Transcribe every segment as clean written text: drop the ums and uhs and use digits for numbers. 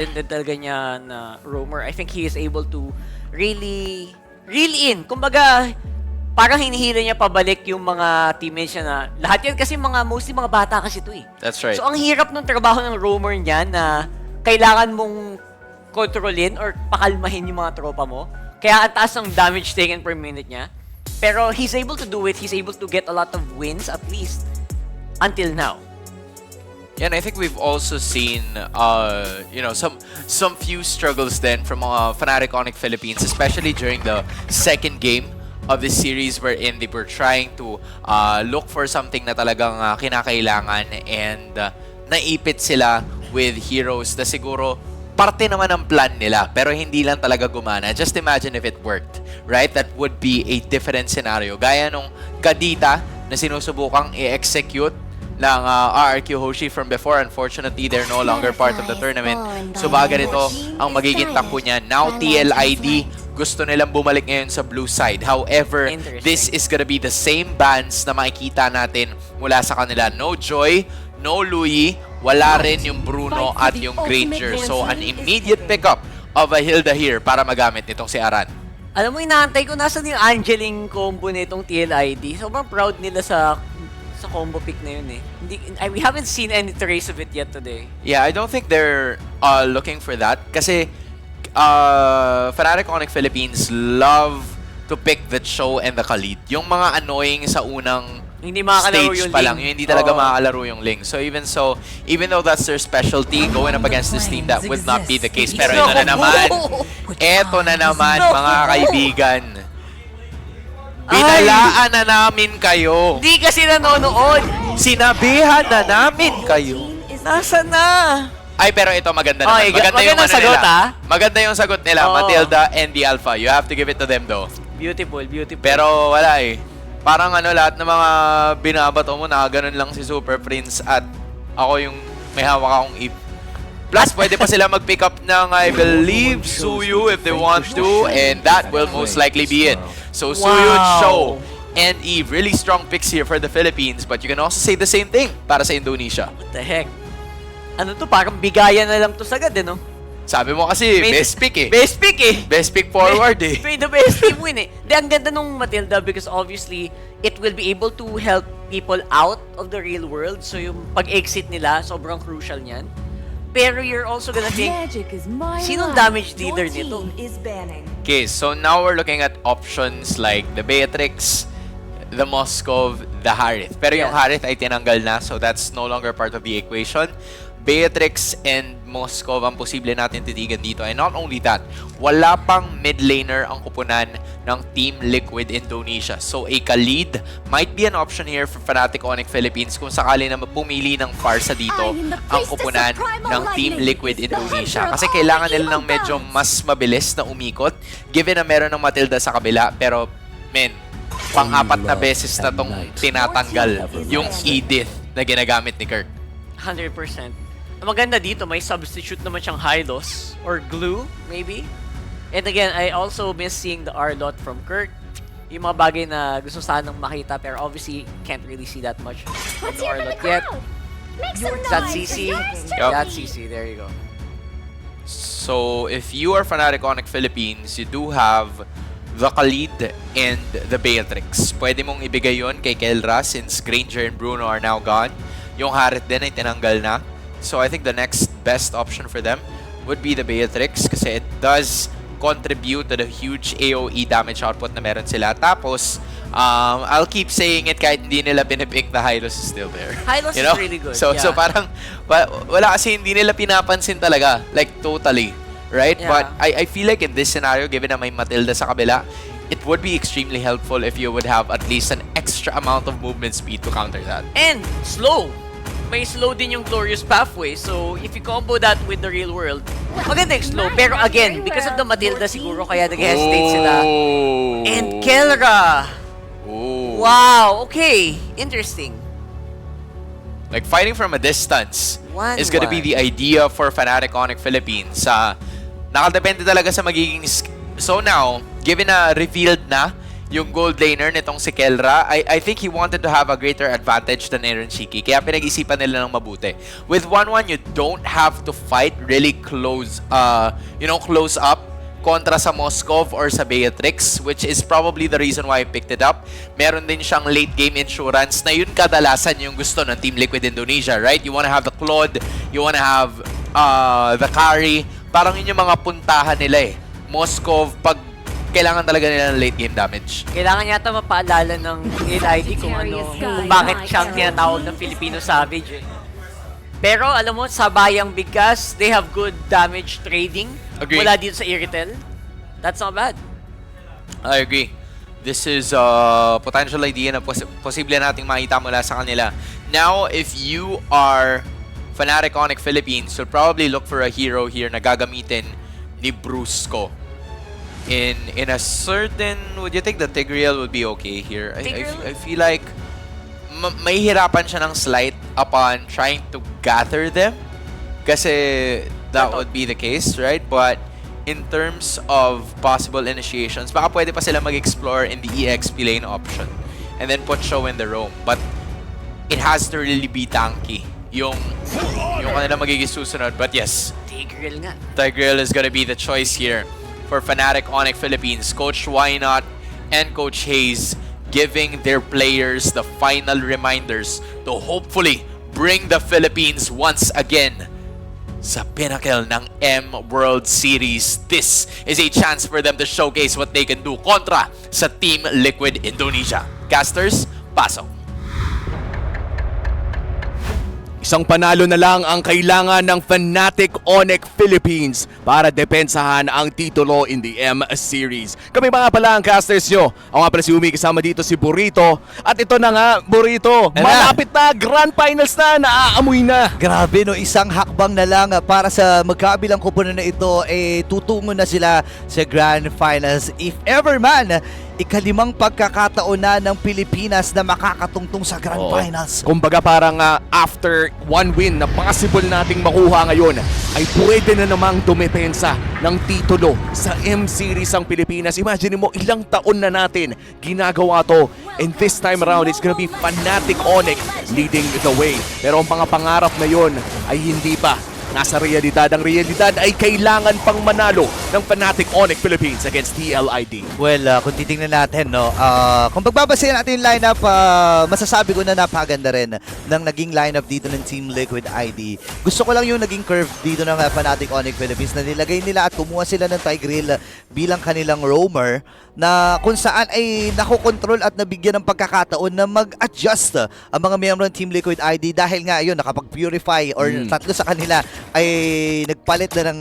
din talaga niya na roamer. I think he is able to really reel in. Kumbaga, parang hinihila niya pabalik yung mga teammates niya na lahat yan kasi mostly mga bata kasi ito eh. That's right. So ang hirap ng trabaho ng roamer niya na kailangan mong kontrolin or pakalmahin yung mga tropa mo. Kaya ang taas ng damage taken per minute niya. Pero he's able to do it. He's able to get a lot of wins at least until now. Yeah, and I think we've also seen, you know, some few struggles then from Fnatic Onyx Philippines, especially during the second game of this series wherein they were trying to look for something na talagang kinakailangan and naipit sila with heroes na siguro parte naman ng plan nila pero hindi lang talaga gumana. Just imagine if it worked, right? That would be a different scenario. Gaya nung Kadita na sinusubukang i-execute ng RRQ Hoshi from before. Unfortunately, they're no longer part of the tournament. So baga nito ang magiging takbo niya. Now TLID, gusto nilang bumalik ngayon sa blue side. However, this is gonna be the same bans na makikita natin mula sa kanila. No Joy, no Louis, wala rin yung Bruno at yung Granger. So an immediate pickup of a Hilda here para magamit nitong si Aran. Alam mo, inaantay ko nasa yung Angeling combo nitong TLID. Sobrang proud nila sa combo pick na yun eh. We haven't seen any trace of it yet today. Yeah, I don't think they're looking for that. Kasi Fnatic Onyx Philippines love to pick the Cho and the Khalid. Yung mga annoying sa unang hindi makakalaro stage yung pa lang. Ling. Yung hindi talaga makakalaro yung Ling. So, even though that's their specialty, going up against this team, that would not be the case. Pero ito na naman. Ito na naman, mga kaibigan. Binalaan na namin kayo. Hindi kasi nanonood. Sinabihan na namin kayo. Nasa na? Ay, pero ito maganda naman. Okay, maganda yung ano sagot, nila. ha? Maganda yung sagot nila, Oo. Matilda and the Alpha. You have to give it to them though. Beautiful, beautiful. Pero wala eh. Parang lahat ng mga binabato mo na ganun lang si Super Prince at ako yung may hawak akong ip. Plus, pwede pa sila mag-pick up ng, I believe, Suyu if they want to, and that will most likely be it. So, Suyu, Cho, and Eve, really strong picks here for the Philippines, but you can also say the same thing para sa Indonesia. What the heck? Ano to? Parang bigayan na lang to sagad eh, no? Sabi mo kasi, best pick eh. Best pick eh. Best pick forward eh. May the best team win eh. Di, ang ganda nung Matilda because obviously, it will be able to help people out of the real world. So yung pag-exit nila, sobrang crucial niyan. Pero you're also gonna think, sinong damage dealer nito? Okay, so now we're looking at options like the Beatrix, the Moskov, the Harith. Pero yung Harith ay tinanggal na, so that's no longer part of the equation. Beatrix and Moskov ang posible natin titigan dito. And not only that, wala pang mid laner ang kupunan ng Team Liquid Indonesia. So a Khalid might be an option here for Fnatic Onyx Philippines kung sakali na pumili ng Farsa dito ang kupunan ng Team Liquid Indonesia. Kasi kailangan nila ng medyo mas mabilis na umikot given na meron ng Matilda sa kabila. Pero, men, pang-apat na beses na tong tinatanggal yung Edith na ginagamit ni Kirk. 100%. Ang maganda dito, may substitute naman siyang Hylos or Glue, maybe. And again, I also miss seeing the R-Dot from Kirk. Yung mga bagay na gusto sanang makita, pero obviously, can't really see that much from the R-Dot yet. That's CC. That's CC. There you go. So, if you are Fnatic Onyx Philippines, you do have the Khalid and the Beatrix. Pwede mong ibigay yun kay Kelra since Granger and Bruno are now gone. Yung Harith din ay tinanggal na. So, I think the next best option for them would be the Beatrix kasi it does contribute to the huge AoE damage output na meron sila. Tapos, I'll keep saying it kahit hindi nila pinipick, the Hylos is still there. Hylos you know? is really good. So, yeah. so parang, wala kasi hindi nila pinapansin talaga. Like, totally. Right? Yeah. But I feel like in this scenario, given na may Matilda sa kabila, it would be extremely helpful if you would have at least an extra amount of movement speed to counter that. And slow. May slow din yung Glorious Pathway. So, if you combo that with the real world, maganda yung slow. Pero again, because of the Matilda siguro, kaya nag-hesitate sila. And Kelra! Oh. Wow! Okay. Interesting. Like, fighting from a distance is gonna be 1-1. the idea for Fnatic Onyx Philippines. Nakadepende talaga sa magiging... So now, given na revealed na yung gold laner nitong si Kelra. I think he wanted to have a greater advantage than Aaron Shiki. Kaya pinag-isipan nila ng mabuti. With 1-1, you don't have to fight really close, close up kontra sa Moskov or sa Beatrix, which is probably the reason why I picked it up. Meron din siyang late game insurance na yun kadalasan yung gusto ng Team Liquid Indonesia, right? You wanna have the Claude, you wanna have the carry. Parang yun yung mga puntahan nila eh. Moskov, pag kailangan talaga nila ng late game damage. Kailangan yata mapaalala ng TLID kung bakit siyang tinatawag ng Filipino Savage eh. Pero alam mo, sa Bayang Bigkas, they have good damage trading. Agree. Mula dito sa Iritel. That's not bad. I agree. This is potential idea na posible nating makita mula sa kanila. Now, if you are Fnatic Onic Philippines, you'll probably look for a hero here na gagamitin ni Brusco. In a certain, would you think the Tigreal would be okay here? I feel like may hirapan siya ng slight upon trying to gather them. Kasi that would be the case, right? But in terms of possible initiations, baka pwede pa sila mag-explore in the EXP lane option and then put Show in the roam. But it has to really be tanky yung kanila magiging susunod. But yes, Tigreal nga. Tigreal is gonna be the choice here for Fnatic Onic Philippines. Coach Wynot and Coach Hayes giving their players the final reminders to hopefully bring the Philippines once again sa pinnacle ng M World Series. This is a chance for them to showcase what they can do kontra sa Team Liquid Indonesia. Casters, pasok. Isang panalo na lang ang kailangan ng Fnatic Onic Philippines para depensahan ang titulo in the M Series. Kami mga pala ang casters nyo. Ako nga pala si Umi, kasama dito si Burrito. At ito na nga, Burrito, malapit na, Grand Finals na, naaamoy na. Grabe no, isang hakbang na lang para sa magkabilang kupunan na ito, tutungo na sila sa Grand Finals. If ever man, ikalimang pagkakataon na ng Pilipinas na makakatungtong sa Grand Finals. Kumbaga parang after one win na possible nating makuha ngayon, ay pwede na namang dumepensa ng titulo sa M Series ang Pilipinas. Imagine mo, ilang taon na natin ginagawa to, and this time around, it's gonna be Fnatic Onic leading the way. Pero ang mga pangarap na yon ay hindi pa nasa realidad. Ang realidad ay kailangan pang manalo ng Fnatic Onic Philippines against TLID. Well, kung titingnan natin, no, kung pagbabasahin natin yung lineup, masasabi ko na napaganda rin ng naging lineup dito ng Team Liquid ID. Gusto ko lang yung naging curve dito ng Fnatic Onic Philippines na nilagay nila at kumuha sila ng Tigreal bilang kanilang roamer na kung saan ay nakokontrol at nabigyan ng pagkakataon na mag-adjust ang mga miyembro ng Team Liquid ID dahil nga yun, nakapag-purify or tatlo sa kanila ay nagpalit na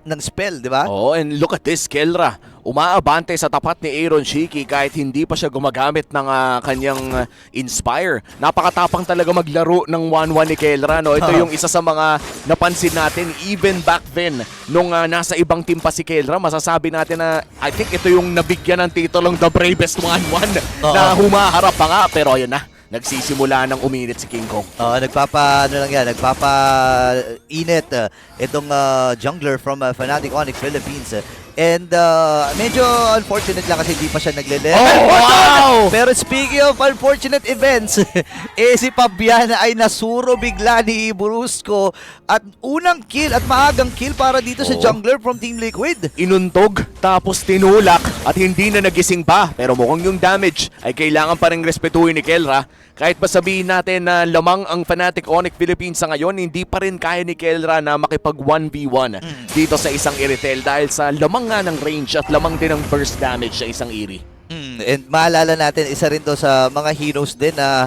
ng spell, di ba? Oh, and look at this, Kelra. Umaabante sa tapat ni Aaron Shiki kahit hindi pa siya gumagamit ng kanyang Inspire. Napakatapang talaga maglaro ng 1-1 ni Kelra. No? Ito yung isa sa mga napansin natin even back then nung nasa ibang team pa si Kelra. Masasabi natin na I think ito yung nabigyan ng titulong The Bravest 1-1 na humaharap pa nga. Pero ayun na, nagsisimula ng uminit si King Kong. Nagpapa-init itong jungler from Fnatic Onic Philippines. And medyo unfortunate lang kasi hindi pa siya nagle-level. Oh, wow! Pero speaking of unfortunate events, si Pabiana ay nasuro bigla ni Brusco at unang kill at maagang kill para dito sa jungler from Team Liquid. Inuntog, tapos tinulak at hindi na nagising pa. Pero mukhang yung damage ay kailangan pa rin respetuhin ni Kelra. Kahit pa sabihin natin na lamang ang Fnatic Onic Philippines sa ngayon, hindi pa rin kaya ni Kelra na makipag 1v1 dito sa isang Iritel dahil sa lamang nga ng range at lamang din ng burst damage sa isang Iri. And maalala natin, isa rin to sa mga heroes din na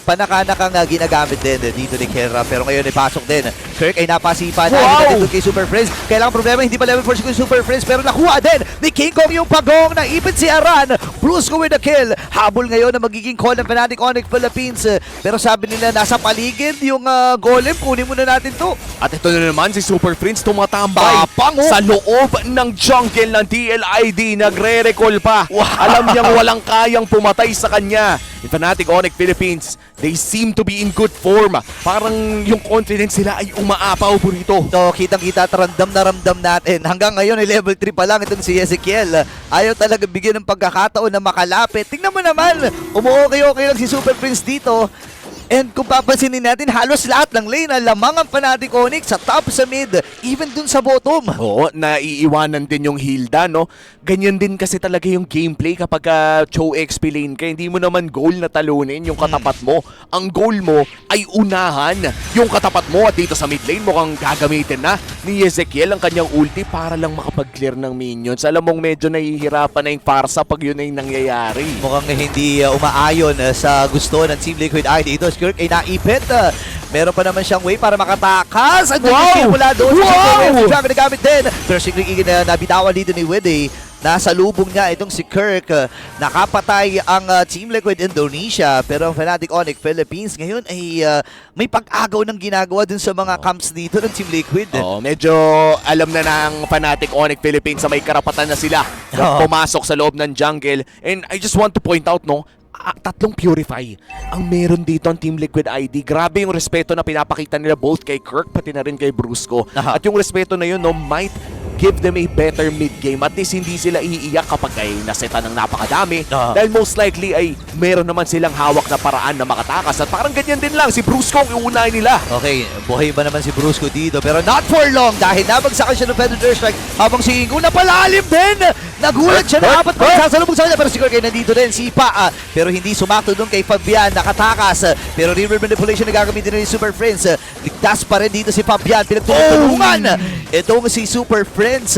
panaka-nakang ginagamit din dito ni Kelra. Pero ngayon ay pasok din. Kirk ay napasipa na dito kay Super Friends. Kailangan problema, hindi pa level 4 si Super Friends. Pero nakuha din ni King Kong yung pagong na ipit si Aran. Brusco with the kill. Habol ngayon na magiging call ng Fnatic Onic Philippines. Pero sabi nila nasa paligid yung golem. Kunin muna natin to. At ito na naman si Super Prince tumatambay sa loob ng jungle ng TLID. Nagre-recall pa. Wow. Alam niyang walang kayang pumatay sa kanya. In Fnatic Onic Philippines, They seem to be in good form. Parang yung confidence nila ay umaapaw po rito. So, kitang-kita at ramdam natin. Hanggang ngayon ay level 3 pa lang itong si Ezekiel. Ayaw talaga bigyan ng pagkakataon na makalapit. Tingnan mo naman, umuokay-okay lang si Super Prince dito. And kung papansinin natin, halos lahat ng lane na lamang ang Fnatic Onyx sa top, sa mid, even dun sa bottom. Oo, naiiwanan din yung Hilda, no? Ganyan din kasi talaga yung gameplay kapag Cho XP lane ka. Hindi mo naman goal na talunin yung katapat mo. Ang goal mo ay unahan yung katapat mo at dito sa mid lane mukhang gagamitin na ni Ezekiel ang kanyang ulti para lang makapag-clear ng minions. Alam mong medyo nahihirapan na yung Farsa pag yun ay nangyayari. Mukhang hindi umaayon sa gusto ng Team Liquid ID. Ito, Kirk ay naipit. Meron pa naman siyang way para makatakas. Ang Wow! mula doon. Wow! Dragon na gamit din. Pero si Kirk na nabitawan dito ni Wede. Nasa lubong niya itong si Kirk. Nakapatay ang Team Liquid Indonesia. Pero ang Fnatic Onyx Philippines ngayon ay may pag-agaw ng ginagawa dun sa mga camps dito ng Team Liquid. Oo, medyo alam na ng Fnatic Onyx Philippines na may karapatan na sila na pumasok sa loob ng jungle. And I just want to point out, no, tatlong Purify ang meron dito ang Team Liquid ID. Grabe yung respeto na pinapakita nila both kay Kirk pati na rin kay Brusco. At yung respeto na yun, no, might give them a better mid-game. At least hindi sila iiyak kapag ay naseta ng napakadami. Dahil most likely ay meron naman silang hawak na paraan na makatakas. At parang ganyan din lang, si Brusco ang iunahin nila. Okay, buhay ba naman si Brusco dito? Pero not for long dahil nabagsakan siya ng Feather Strike habang si Ingo napalalim din! Nagulat siya na apat pa sasalubong sa kanya pero si Kirk ay nandito din, sipa. Pero hindi sumakto doon kay Fabian, nakatakas. Pero river manipulation na gagamitin ni Super Friends. Ligtas pa rin dito si Fabian, pinagtutulungan. Itong si Super Friends.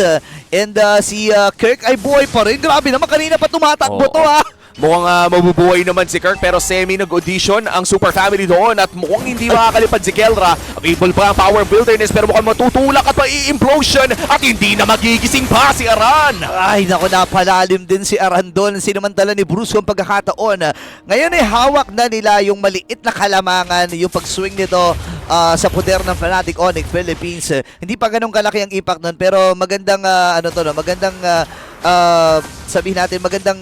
And si Kirk ay buhay pa rin. Grabe naman, kanina pa tumatakbo to ha. Mukhang mabubuhay naman si Kirk pero semi nag-audition ang Super Family doon at mukhang hindi makakalipad si Kelra. Available pa ang Power Wilderness pero mukhang matutulak at mai-implosion at hindi na magigising pa si Aran. Ay naku, napalalim din si Aran doon. Sinamantala ni Bruce ang pagkakataon. Ngayon ay hawak na nila yung maliit na kalamangan, yung pag-swing nito sa poder ng Fnatic Onyx Philippines. Hindi pa ganun kalaki ang impact nun pero magandang magandang sabihin natin magandang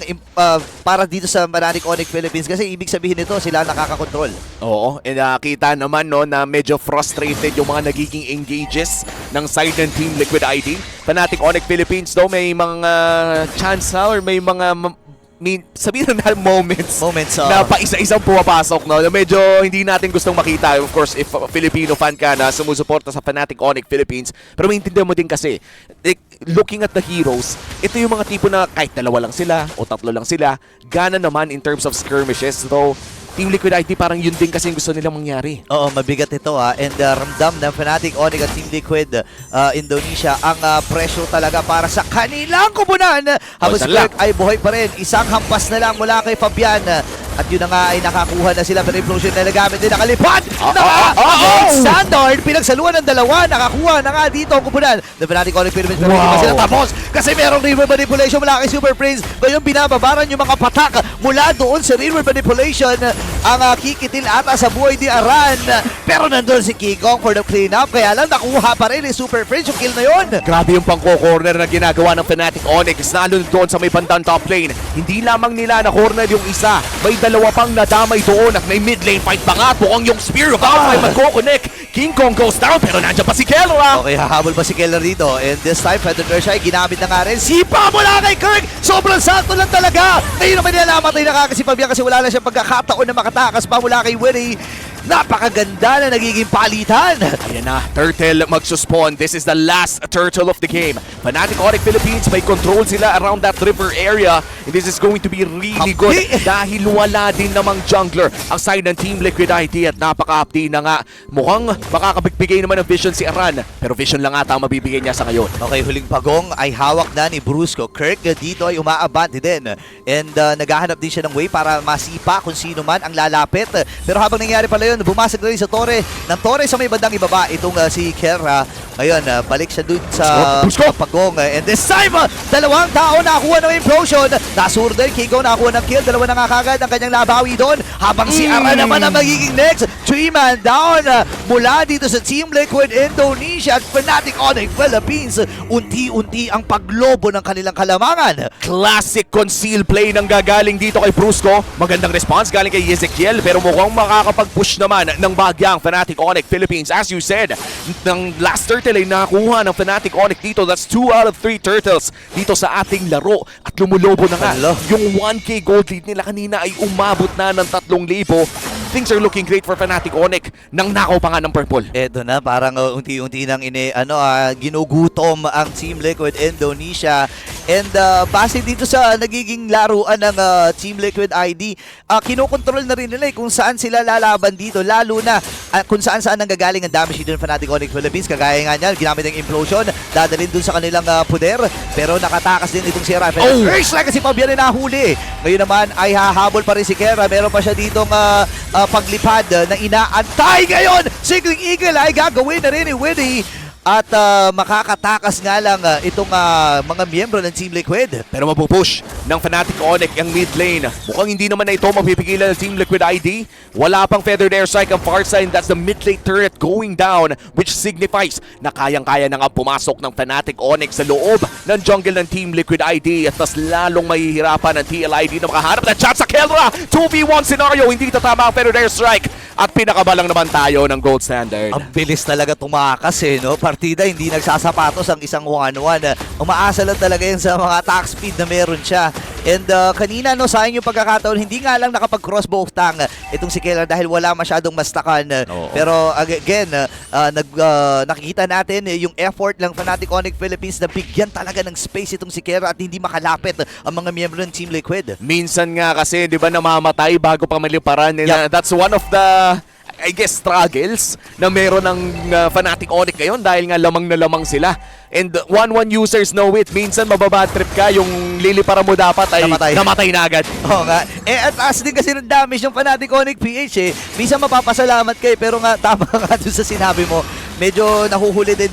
para dito sa Fnatic Onyx Philippines kasi ibig sabihin nito sila nakakakontrol. Oo, and kita naman no na medyo frustrated yung mga nagiging engages ng side ng Team Liquid ID. Fnatic Onyx Philippines daw may mga chance or may mga sabihin na moments na pa-isa-isang pumapasok, no? Medyo hindi natin gustong makita. Of course, if Filipino fan ka na sumusuporta sa Fnatic Onyx Philippines, pero maintindihan mo din kasi, looking at the heroes, ito yung mga tipo na kahit dalawa lang sila o tatlo lang sila, gana naman in terms of skirmishes. So, Team Liquid ID parang yun din kasi yung gusto nilang mangyari. Oo, mabigat ito and ramdam ng Fnatic Onyx at Team Liquid Indonesia ang presyo talaga para sa kanilang kubunan. Habang si Kirk ay buhay pa rin, isang hampas na lang mula kay Fabian. At yun na nga ay nakakuha na sila pero implosion na nagamit din, nakalipad! Standard, pinagsaluan ng dalawa, nakakuha na nga dito ang kubunan. The Fnatic Onyx Philippines pero hindi pa sila tapos kasi merong river manipulation mula kay Super Prince. Ngayon binababaran yung mga patak mula doon sa river manipulation. Ang kikitil ata sa buhay ni Aran. Pero nandun si Kikong for the cleanup. Kaya lang nakuha pa rin ni Super Prince yung kill na yun. Grabe yung pangko-corner na ginagawa ng Fnatic Onyx. Lalo doon sa may bandang top lane. Hindi lamang nila na-corner yung isa. May dalawa pang nadamay doon at may mid lane fight pa nga. Mukhang yung Spear of Alpha ay magko-connect. King Kong goes down pero nandiyan pa si Kelra. Okay, hahabol pa si Keller dito. And this time, Feather Nurse ay ginamit na nga rin. Sipa mula kay Kirk! Sobrang sakto lang talaga! Ngayon naman nilalamat ay nakakasipag yan kasi wala na siyang pagkakataon na makatakas pa mula kay Winnie. Napakaganda na nagiging palitan. Ayan na, Turtle magsuspawn. This is the last Turtle of the game. Fnatic Onyx Philippines, may control sila around that river area. And this is going to be really good dahil wala din namang jungler ang side ng Team Liquid ID at napaka-update na nga. Mukhang makakapagbigay naman ng vision si Aran. Pero vision lang ata ang mabibigay niya sa ngayon. Okay, huling pagong ay hawak na ni Brusco. Kirk dito ay umaabante din. And naghahanap din siya ng way para masipa kung sino man ang lalapit. Pero habang nangyari pala ngayon, bumasag na rin sa Torre. Ng Torre sa may bandang ibaba, itong si Kerra. Ngayon, balik siya dun sa pagong. And this time, dalawang tao nakakuha ng implosion. Nasurdo yung Kigo, nakakuha ng kill. Dalawa na nga kagad ang kanyang nabawi doon. Habang si Ara naman ang magiging next. 3-man down mula dito sa Team Liquid Indonesia at Fnatic Onyx Philippines. Unti-unti ang paglobo ng kanilang kalamangan. Classic conceal play ng gagaling dito kay Brusco. Magandang response galing kay Ezekiel pero mukhang makakapag-push naman ng bagyang Fnatic Onyx Philippines. As you said, ng last turtle ay nakakuha ng Fnatic Onyx dito. That's 2 out of 3 turtles dito sa ating laro. At lumulobo na nga. Yung 1K gold lead nila kanina ay umabot na ng 3,000. Things are looking great for Fnatic Onyx nang nakaw pa nga ng purple. Eto na, parang unti-unti nang ginugutom ang Team Liquid Indonesia. And base dito sa nagiging laruan ng Team Liquid ID, kinokontrol na rin nila kung saan sila lalaban dito. Lalo na kung saan nanggagaling ang damage dito ng Fnatic Onyx Philippines. Kagaya nga niyan, ginamit ang implosion, dadalhin dun sa kanilang puder. Pero nakatakas din itong si Rafael. First like kasi Fabian na nahuli. Ngayon naman ay hahabol pa rin si Kerra. Meron pa siya ditong paglipad na inaantay ngayon. Sigling Eagle ay gagawin na rin ni Winnie. At makakatakas nga lang itong mga miyembro ng Team Liquid. Pero mapupush ng Fnatic Onyx ang mid lane. Mukhang hindi naman na ito mapipigilan ng Team Liquid ID. Wala pang feathered airstrike ang far side. That's the mid lane turret going down, which signifies na kayang-kaya na nga pumasok ng Fnatic Onyx sa loob ng jungle ng Team Liquid ID. At mas lalong mahihirapan ng TLID na makahanap ng chance sa Kelra. 2v1 scenario, hindi tatama ang feathered airstrike. At pinakabalang naman tayo ng gold standard. Ang bilis talaga tumakas no? Partida hindi nagsasapatos ang isang 1-1. Umaasa lang talaga yan sa mga attack speed na meron siya. And kanina sayang yung pagkakataon, hindi nga lang nakapag-crossbow tang itong si Keller dahil wala masyadong mastakan. Pero again, nakikita natin yung effort ng Fnatic Onyx Philippines na bigyan talaga ng space itong si Keller at hindi makalapit ang mga miyembro ng Team Liquid. Minsan nga kasi, di ba, namamatay bago pa maliparan. That's one of the, I guess, struggles na meron ng Fnatic Onyx ngayon dahil nga lamang na lamang sila. And 1-1 users know it. Minsan mababad trip ka, yung lilipara mo dapat ay namatay na agad. Oo nga. At taas din kasi ng damage yung Fnatic Onyx PH Minsan mapapasalamat kayo pero nga tama nga doon sa sinabi mo. Medyo nahuhuli din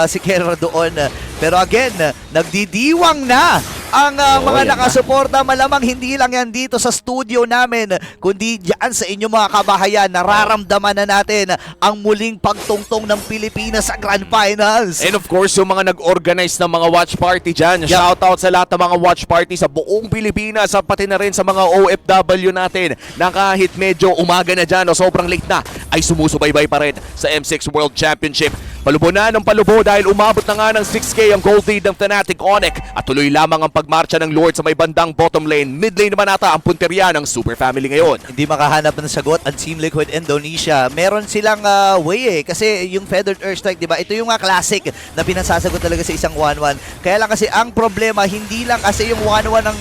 si Kerra doon. Pero again, nagdidiwang na ang mga nakasuporta. Malamang hindi lang yan dito sa studio namin, kundi dyan sa inyong mga kabahayan. Nararamdaman na natin ang muling pagtungtong ng Pilipinas sa Grand Finals. And of course, yung mga nag-organize ng mga watch party dyan. Shoutout sa lahat ng mga watch party sa buong Pilipinas at pati na rin sa mga OFW natin na kahit medyo umaga na dyan o sobrang late na, ay sumusubaybay pa rin sa M6 World Championship. Palubo na ng palubo dahil umabot na nga ng 6K ang gold lead ng Fnatic Onyx at tuloy lamang ang pagmarcha ng Lord sa may bandang bottom lane. Mid lane naman ata ang punteriya ng Super Family ngayon. Hindi makahanap ng sagot ang Team Liquid Indonesia. Meron silang way kasi yung feathered airstrike, di ba? Ito yung classic na pinasasagot talaga sa isang 1-1. Kaya lang kasi ang problema, hindi lang kasi yung 1-1 ang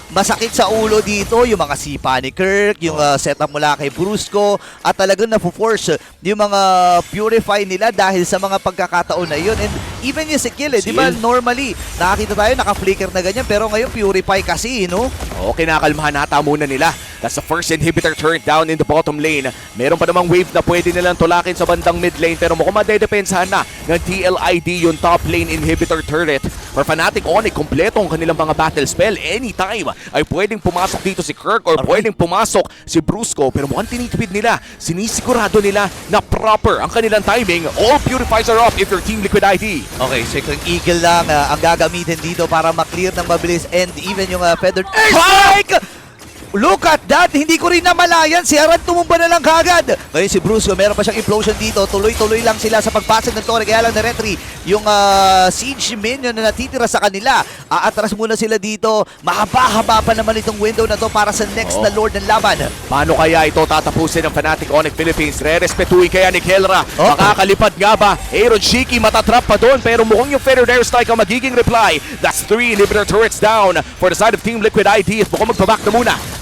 masakit sa ulo dito, yung mga sipa ni Kirk, yung setup mula kay Brusco, at talagang na-force yung mga purify nila dahil sa mga pagkakataon na yun. And even yung skill, di ba, normally, nakakita tayo, naka-flicker na ganyan, pero ngayon purify kasi, no? Okay, nakakalmahan nata muna nila. That's the first inhibitor turned down in the bottom lane. Meron pa namang wave na pwede nilang tulakin sa bandang mid lane, pero mukhang madedepensahan na ng TLID yung top lane inhibitor turret. For Fnatic Onyx, kompleto ang kanilang mga battle spell. Anytime ay pwedeng pumasok dito si Kirk or pwedeng pumasok si Brusco, pero mukhang tinitipid nila. Sinisigurado nila na proper ang kanilang timing. All purifiers are up if you're Team Liquid ID. Okay, Second Eagle lang ang gagamitin dito para maklear ng mabilis, and even yung feathered airstrike! Look at that! Hindi ko rin namalayan. Si Aran tumumba na lang kagad. Ngayon si Brusco, meron pa siyang implosion dito. Tuloy-tuloy lang sila sa pagpasok ng Torre. Kaya lang na-retry yung siege minion na natitira sa kanila. Aatras muna sila dito. Mahaba-haba pa naman itong window na to para sa next na Lord ng laban. Paano kaya ito tatapusin ng Fnatic Onyx Philippines? Re-respetuhin kaya ni Kelra. Makakalipad nga ba? Aaron Shiki matatrap pa doon, pero mukhang yung feathered airstrike ang magiging reply. That's 3 inhibitor turrets down for the side of Team Liquid ID. Mukhang magpaback na muna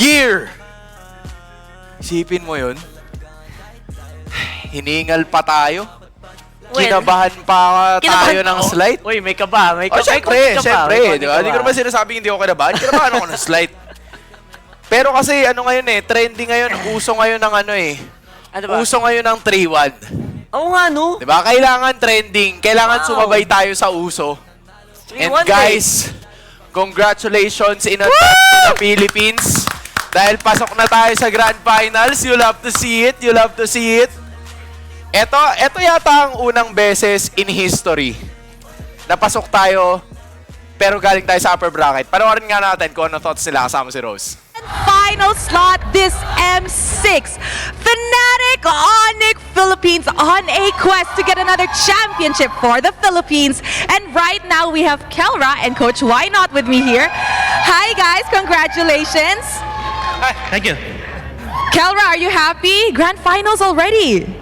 year! Isipin mo yun. Hiningal pa tayo. Well, Kinabahan pa tayo ng slide. Uy, may kaba. May Oh, kaba. syempre, may syempre. konti Di ba? kaba. Hindi ko naman sinasabing hindi ako kinabahan. Kinabahan ako ng slide. Pero kasi ano ngayon trending ngayon, uso ngayon ng ano Ano ba? uso ngayon ng 3-1. Oo nga, no? Di ba? Kailangan trending. Kailangan Wow. sumabay tayo sa uso. And 3-1 guys, congratulations in advance to the Philippines. Dahil pasok na tayo sa Grand Finals. You'll have to see it. You'll have to see it. Ito yata ang unang beses in history na pasok tayo pero galing tayo sa upper bracket. Panoorin nga natin kung ano thoughts nila kasama si Rose. Final slot this M6. Fnatic Onyx Philippines on a quest to get another championship for the Philippines. And right now we have Kelra and Coach Why Not with me here. Hi guys, congratulations. Thank you. Kelra, are you happy? Grand finals already.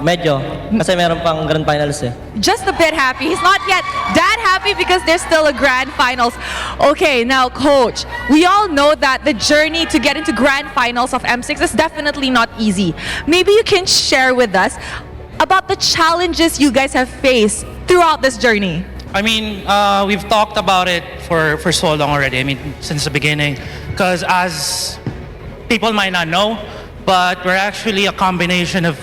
Medyo. Kasi meron pang grand finals eh. Just a bit happy. He's not yet that happy because there's still a grand finals. Okay, now coach, we all know that the journey to get into grand finals of M6 is definitely not easy. Maybe you can share with us about the challenges you guys have faced throughout this journey. I mean, we've talked about it for so long already. I mean, since the beginning. Because as people might not know, but we're actually a combination of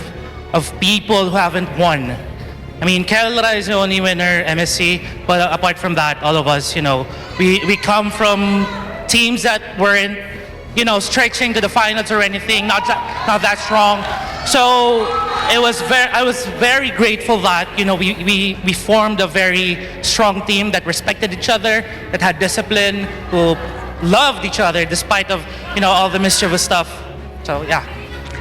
people who haven't won. I mean, Kelra is the only winner, MSC, but apart from that, all of us, we come from teams that weren't, stretching to the finals or anything, not that strong. So I was very grateful that, we formed a very strong team that respected each other, that had discipline, who loved each other despite of, all the mischievous stuff. So yeah.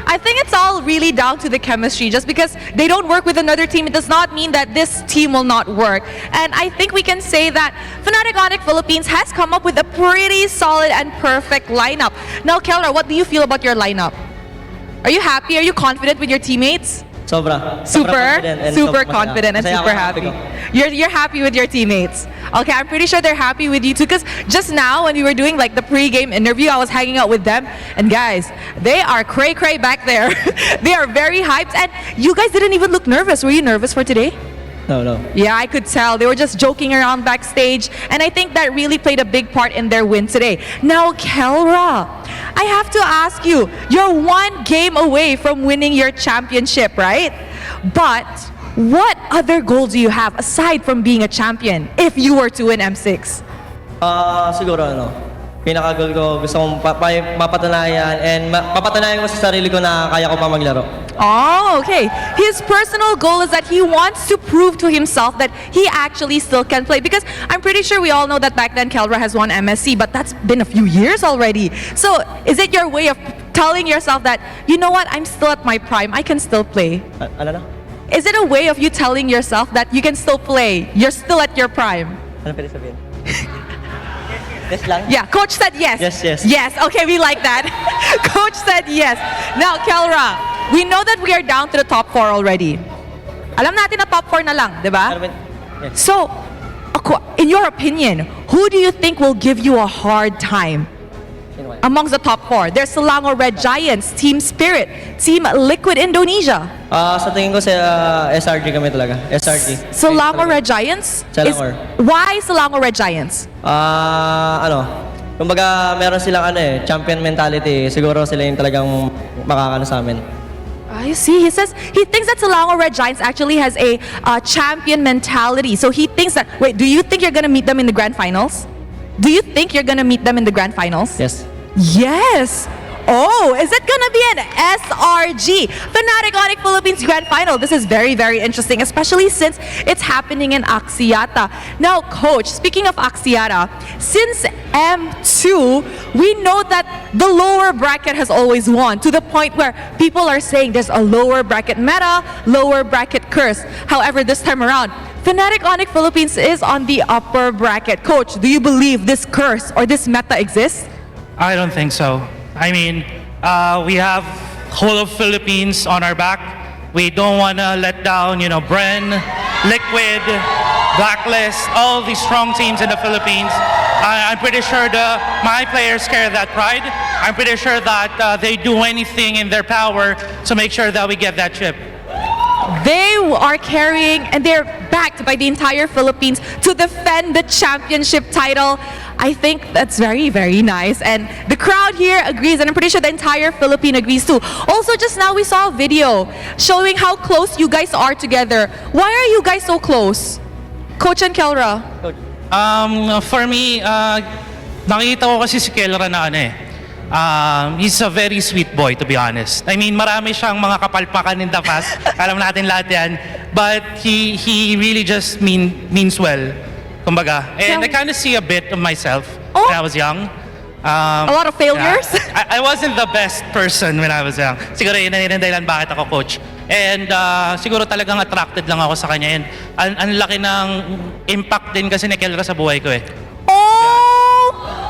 I think it's all really down to the chemistry. Just because they don't work with another team, it does not mean that this team will not work. And I think we can say that Fnatic Onyx Philippines has come up with a pretty solid and perfect lineup. Now, Kelra, what do you feel about your lineup? Are you happy? Are you confident with your teammates? Sobra. Super confident and super happy. You're happy with your teammates. Okay, I'm pretty sure they're happy with you too, because just now when we were doing like the pre-game interview, I was hanging out with them, and guys, they are cray back there. They are very hyped, and you guys didn't even look nervous. Were you nervous for today? No. Yeah, I could tell. They were just joking around backstage, and I think that really played a big part in their win today. Now, Kelra, I have to ask you, you're one game away from winning your championship, right? But what other goals do you have aside from being a champion if you were to win M6? Siguro pinaka-goal ko, gusto kong mapatunayan and mapatunayan ko sa sarili ko na kaya ko pa maglaro. Oh, okay. His personal goal is that he wants to prove to himself that he actually still can play. Because I'm pretty sure we all know that back then Kelra has won MSC, but that's been a few years already. So is it your way of telling yourself that, you know what, I'm still at my prime, I can still play? Ano na? Is it a way of you telling yourself that you can still play, you're still at your prime? Ano pwede sabihin? Yes lang? Yeah, coach said yes. Yes. Yes, okay, we like that. Coach said yes. Now, Kelra, we know that we are down to the top 4 already. Alam natin na top 4 na lang, di ba? Yes. So, in your opinion, who do you think will give you a hard time amongst the top 4? There's Selangor Red Giants, Team Spirit, Team Liquid Indonesia. Sa tingin ko sa SRG kami talaga. SRG. Selangor Red Giants? Selangor. Why Selangor Red Giants? Kumbaga meron silang champion mentality. Siguro sila yung talagang makakano sa amin. I see. He says he thinks that Selangor Red Giants actually has a champion mentality. So he thinks that, wait, do you think you're going to meet them in the grand finals? Do you think you're going to meet them in the grand finals? Yes. Yes. Oh, is it gonna be an SRG? Fnatic Onyx Philippines Grand Final. This is very, very interesting, especially since it's happening in Axiata. Now, Coach, speaking of Axiata, since M2, we know that the lower bracket has always won, to the point where people are saying there's a lower bracket meta, lower bracket curse. However, this time around, Fnatic Onyx Philippines is on the upper bracket. Coach, do you believe this curse or this meta exists? I don't think so. I mean, we have whole of Philippines on our back. We don't want to let down, Bren, Liquid, Blacklist, all these strong teams in the Philippines. I'm pretty sure my players carry that pride. I'm pretty sure that they do anything in their power to make sure that we get that chip. They are carrying and they're backed by the entire Philippines to defend the championship title. I think that's very, very nice. And the crowd here agrees, and I'm pretty sure the entire Philippine agrees too. Also, just now we saw a video showing how close you guys are together. Why are you guys so close? Coach and Kelra. For me, nakita ko kasi si Kelra na he's a very sweet boy, to be honest. I mean, marami siyang mga kapalpakan in the past. Alam natin lahat yan. But he really just means well. Kumbaga. And I kind of see a bit of myself when I was young. A lot of failures? Yeah. I wasn't the best person when I was young. Siguro yun ang dahilan bakit ako coach. And siguro talagang attracted lang ako sa kanya. And ang laki ng impact din kasi ni Kelra sa buhay ko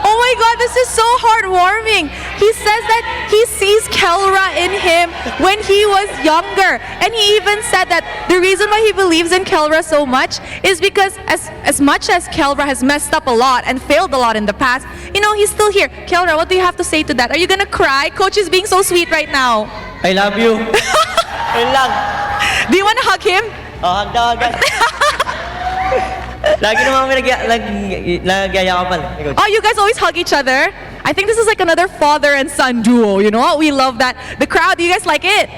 Oh my God, this is so heartwarming. He says that he sees Kelra in him when he was younger. And he even said that the reason why he believes in Kelra so much is because as much as Kelra has messed up a lot and failed a lot in the past, you know, he's still here. Kelra, what do you have to say to that? Are you gonna cry? Coach is being so sweet right now. I love you. Ayun lang. Do you wanna hug him? Hug na agad. Lagi naman kami nagyayakapan. Oh, you guys always hug each other? I think this is like another father and son duo, you know? We love that. The crowd, do you guys like it?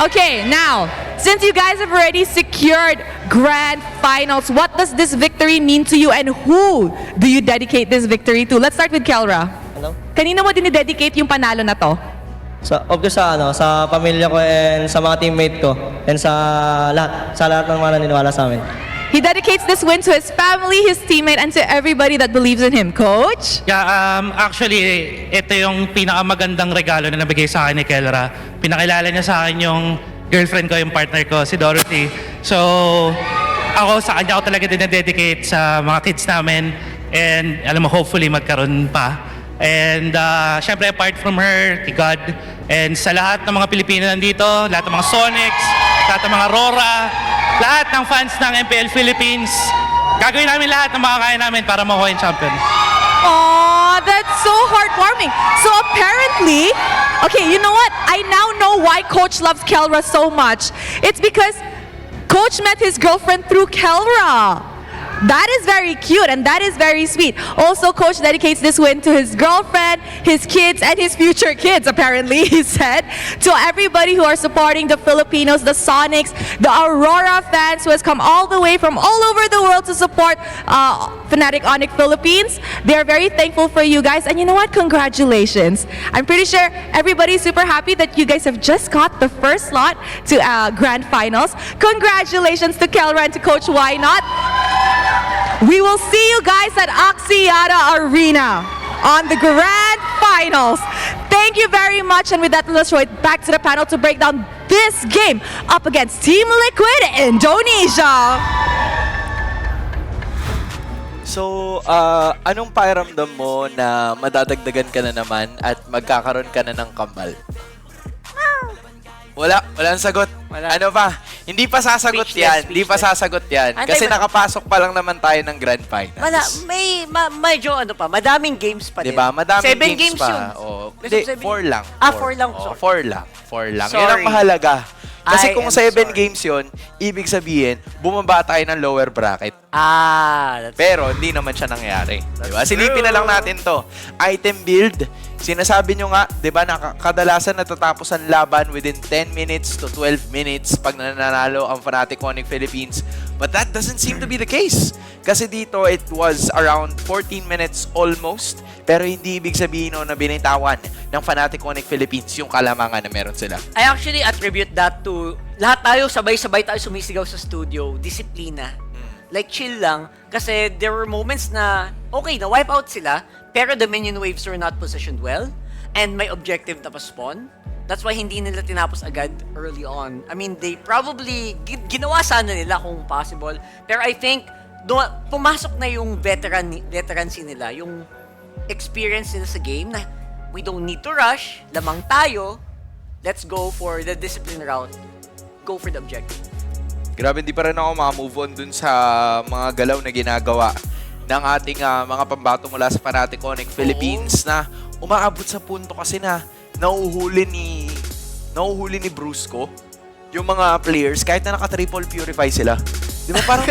Okay, now, since you guys have already secured grand finals, what does this victory mean to you and who do you dedicate this victory to? Let's start with Kelra. Ano? Kanino mo dinidedicate yung panalo na to? Of course sa pamilya ko and sa mga teammate ko and sa lahat ng mga naniniwala sa amin. He dedicates this win to his family, his teammate, and to everybody that believes in him. Coach? Yeah, actually, ito yung pinakamagandang regalo na nabigay sa akin ni Kelra. Pinakilala niya sa akin yung girlfriend ko, yung partner ko, si Dorothy. So, sa kanya ako talaga dinededicate sa mga kids namin. And alam mo, hopefully magkaroon pa. And syempre, apart from her, kay God, and sa lahat ng mga Pilipino nandito, lahat ng mga Sonics, lahat ng mga Rora, lahat ng fans ng MPL Philippines, gagawin namin lahat ng makakaya namin para makuha yung champion. Aw, that's so heartwarming. So apparently, okay, you know what? I now know why Coach loves Kelra so much. It's because Coach met his girlfriend through Kelra. That is very cute and that is very sweet. Also, Coach dedicates this win to his girlfriend, his kids, and his future kids, apparently, he said. To everybody who are supporting the Filipinos, the Sonics, the Aurora fans who has come all the way from all over the world to support Fnatic Onyx Philippines. They're very thankful for you guys. And you know what? Congratulations. I'm pretty sure everybody's super happy that you guys have just got the first slot to Grand Finals. Congratulations to Kelra and to Coach Why Not. We will see you guys at Axiata Arena on the Grand Finals. Thank you very much. And with that, let's throw it back to the panel to break down this game up against Team Liquid Indonesia. So, anong pakiramdam mo na madadagdagan ka na naman at magkakaroon ka na ng kambal? Walang sagot. Wala. Ano pa? Hindi pa sasagot yan. Hindi pa sasagot yan. Kasi nakapasok pa lang naman tayo ng Grand Finals. Medyo madaming games pa din. Diba? Madaming 7 games pa. yun. Oh. Best Hindi, of 7. 4 lang. 4 lang. Oh, Sorry. 4 lang. Sorry. Yan ang mahalaga. Kasi I kung am 7 sorry. games yun, ibig sabihin, bumaba tayo ng lower bracket. That's Pero hindi naman siya nangyari. Diba? Silipin na lang natin to. Item build. Sinasabi nyo nga, di ba, kadalasan natatapos ang laban within 10 minutes to 12 minutes pag nananalo ang Fnatic Onyx Philippines. But that doesn't seem to be the case. Kasi dito, it was around 14 minutes almost. Pero hindi ibig sabihin na binitawan ng Fnatic Onyx Philippines yung kalamangan na meron sila. I actually attribute that to lahat tayo, sabay-sabay tayo sumisigaw sa studio. Disiplina. Like, chill lang. Kasi there were moments na, okay, na-wipe out sila, pero the minion waves were not positioned well, and may objective na pa-spawn. That's why hindi nila tinapos agad early on. I mean, they probably, ginawa sana nila kung possible, pero I think, pumasok na yung veterancy nila, yung experience nila sa game na we don't need to rush, lamang tayo, let's go for the discipline route, go for the objective. Grabe, hindi pa rin ako makamove on dun sa mga galaw na ginagawa ng ating mga pambato mula sa Fnatic Onyx Philippines na umaabot sa punto kasi na nauhuli ni Brusco yung mga players kahit na naka-triple purify sila. Di ba parang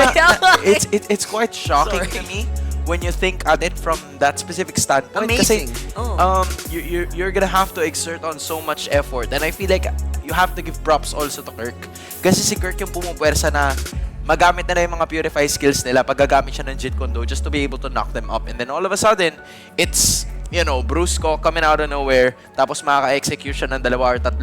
it's quite shocking to me when you think at it from that specific standpoint. Amazing. Kasi you're gonna have to exert on so much effort, and I feel like you have to give props also to Kirk. Kasi si Kirk yung pumupwersa na magamit na yung mga purify skills nila pag gagamit siya ng Jit Kondo just to be able to knock them up. And then all of a sudden, it's, you know, Brusco coming out of nowhere, tapos makaka-execution ng 2 or 3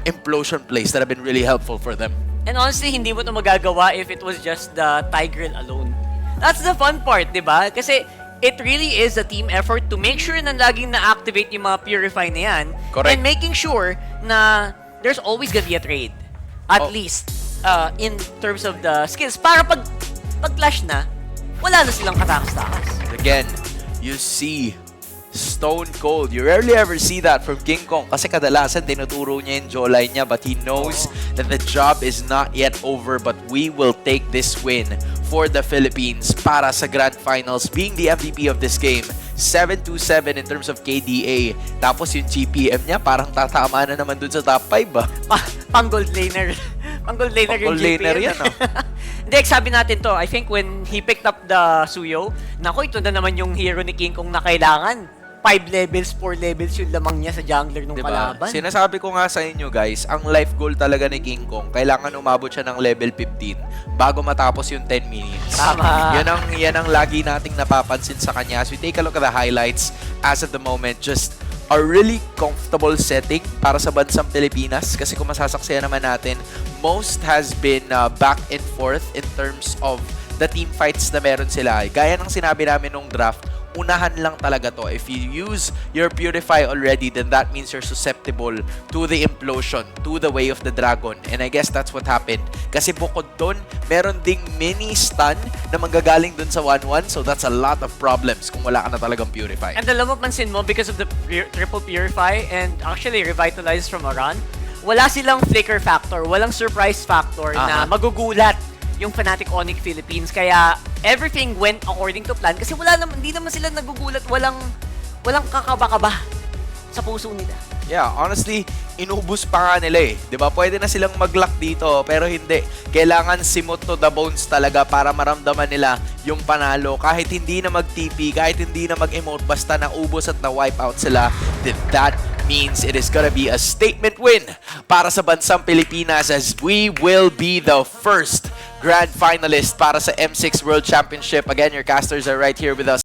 implosion plays that have been really helpful for them. And honestly, hindi mo ito magagawa if it was just the Tigreal alone. That's the fun part, di ba? Kasi it really is a team effort to make sure na laging na-activate yung mga Purify na yan. Correct. And making sure na there's always gonna be a trade. At least, in terms of the skills. Para pag-clash na, wala na silang katakas-takas. Again, you see Stone Cold. You rarely ever see that from King Kong kasi kadalasan tinuturo niya yung jawline niya, but he knows that the job is not yet over, but we will take this win for the Philippines para sa Grand Finals, being the MVP of this game. 7-2-7 in terms of KDA. Tapos yung GPM niya parang tatama na naman dun sa top 5 ba? Pang-gold laner. Pang-gold laner yung Pang-gold laner GPM. yan, no? Hindi, sabi natin to, I think when he picked up the Suyo, nako, ito na naman yung hero ni King Kong na kailangan. 5 levels, 4 levels yung lamang niya sa jungler nung kalaban. Sinasabi ko nga sa inyo guys, ang life goal talaga ni King Kong, kailangan umabot siya ng level 15 bago matapos yung 10 minutes. Tama. Yan ang lagi nating napapansin sa kanya. As we take a look at the highlights, as at the moment, just a really comfortable setting para sa bansang Pilipinas. Kasi kung masasaksihan naman natin, most has been back and forth in terms of the team fights na meron sila. Gaya ng sinabi namin nung draft, unahan lang talaga to. If you use your Purify already, then that means you're susceptible to the implosion, to the way of the dragon. And I guess that's what happened. Kasi bukod dun, meron ding mini stun na manggagaling dun sa 1-1. So that's a lot of problems kung wala ka na talagang Purify. And alam mo, pansin mo, because of the triple Purify and actually Revitalize from a run, wala silang flicker factor, walang surprise factor na magugulat yung Fnatic Onyx Philippines. Kaya everything went according to plan kasi hindi naman sila nagugulat, walang kakaba-kaba sa puso nila. Yeah, honestly, inubos pa nga nila eh. 'Di ba? Pwede na silang mag-lock dito, pero hindi. Kailangan simot to the bones talaga para maramdaman nila yung panalo. Kahit hindi na mag-TP, kahit hindi na mag-emote, basta naubos at na-wipe out sila, then that means it is gonna be a statement win para sa bansang Pilipinas as we will be the first grand finalist para sa M6 World Championship. Again, your casters are right here with us.